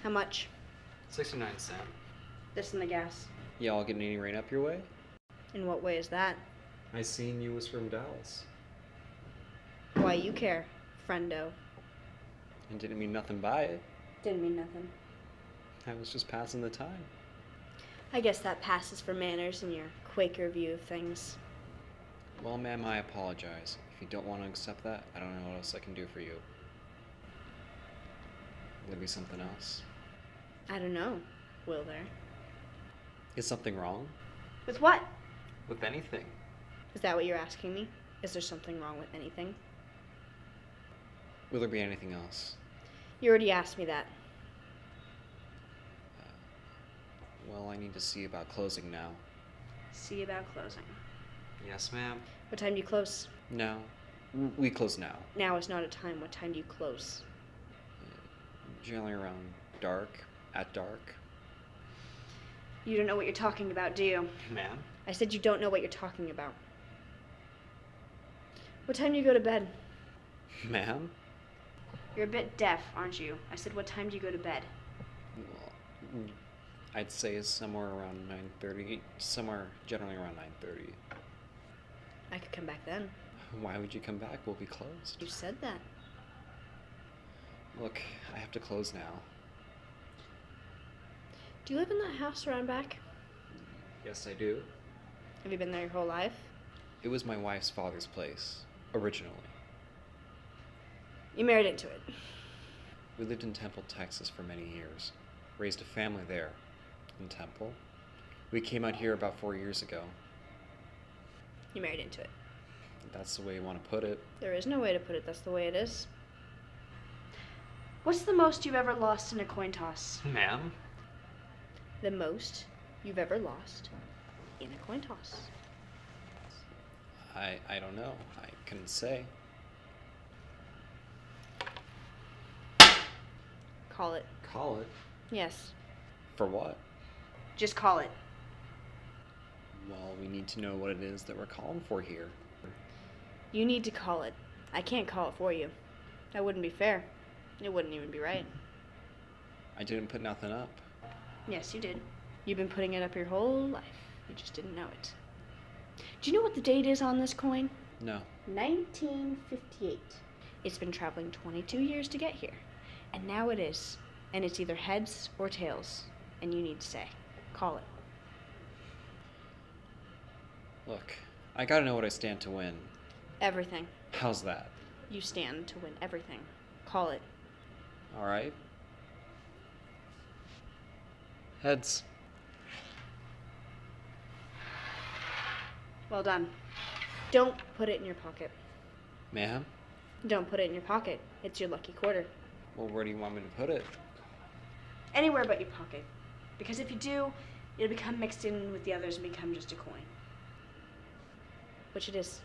How much? 69 cents. This and the gas. Y'all getting any rain up your way? In what way is that? I seen you was from Dallas. Why you care, friendo? And didn't mean nothing by it. Didn't mean nothing. I was just passing the time. I guess that passes for manners in your Quaker view of things. Well, ma'am, I apologize. If you don't want to accept that, I don't know what else I can do for you. Will there be something else? I don't know. Will there? Is something wrong? With what? With anything. Is that what you're asking me? Is there something wrong with anything? Will there be anything else? You already asked me that. Well, I need to see about closing now. See about closing. Yes, ma'am. What time do you close? No. We close now. Now is not a time. What time do you close? Generally around dark. At dark. You don't know what you're talking about, do you? Ma'am? I said you don't know what you're talking about. What time do you go to bed? Ma'am? You're a bit deaf, aren't you? I said, what time do you go to bed? Well, I'd say somewhere around 9:30. Somewhere generally around 9:30. I could come back then. Why would you come back? We'll be closed. You said that. Look, I have to close now. Do you live in that house around back? Yes, I do. Have you been there your whole life? It was my wife's father's place, originally. You married into it. We lived in Temple, Texas for many years. Raised a family there, in Temple. We came out here about 4 years ago. You married into it. That's the way you want to put it. There is no way to put it. That's the way it is. What's the most you've ever lost in a coin toss? Ma'am? The most you've ever lost in a coin toss. I don't know. I couldn't say. Call it. Call it? Yes. For what? Just call it. Well, we need to know what it is that we're calling for here. You need to call it. I can't call it for you. That wouldn't be fair. It wouldn't even be right. I didn't put nothing up. Yes, you did. You've been putting it up your whole life. You just didn't know it. Do you know what the date is on this coin? No. 1958. It's been traveling 22 years to get here. And now it is. And it's either heads or tails. And you need to say, call it. Look, I gotta know what I stand to win. Everything. How's that? You stand to win everything. Call it. Alright. Heads. Well done. Don't put it in your pocket. Ma'am? Don't put it in your pocket. It's your lucky quarter. Well, where do you want me to put it? Anywhere but your pocket. Because if you do, it'll become mixed in with the others and become just a coin. Which it is.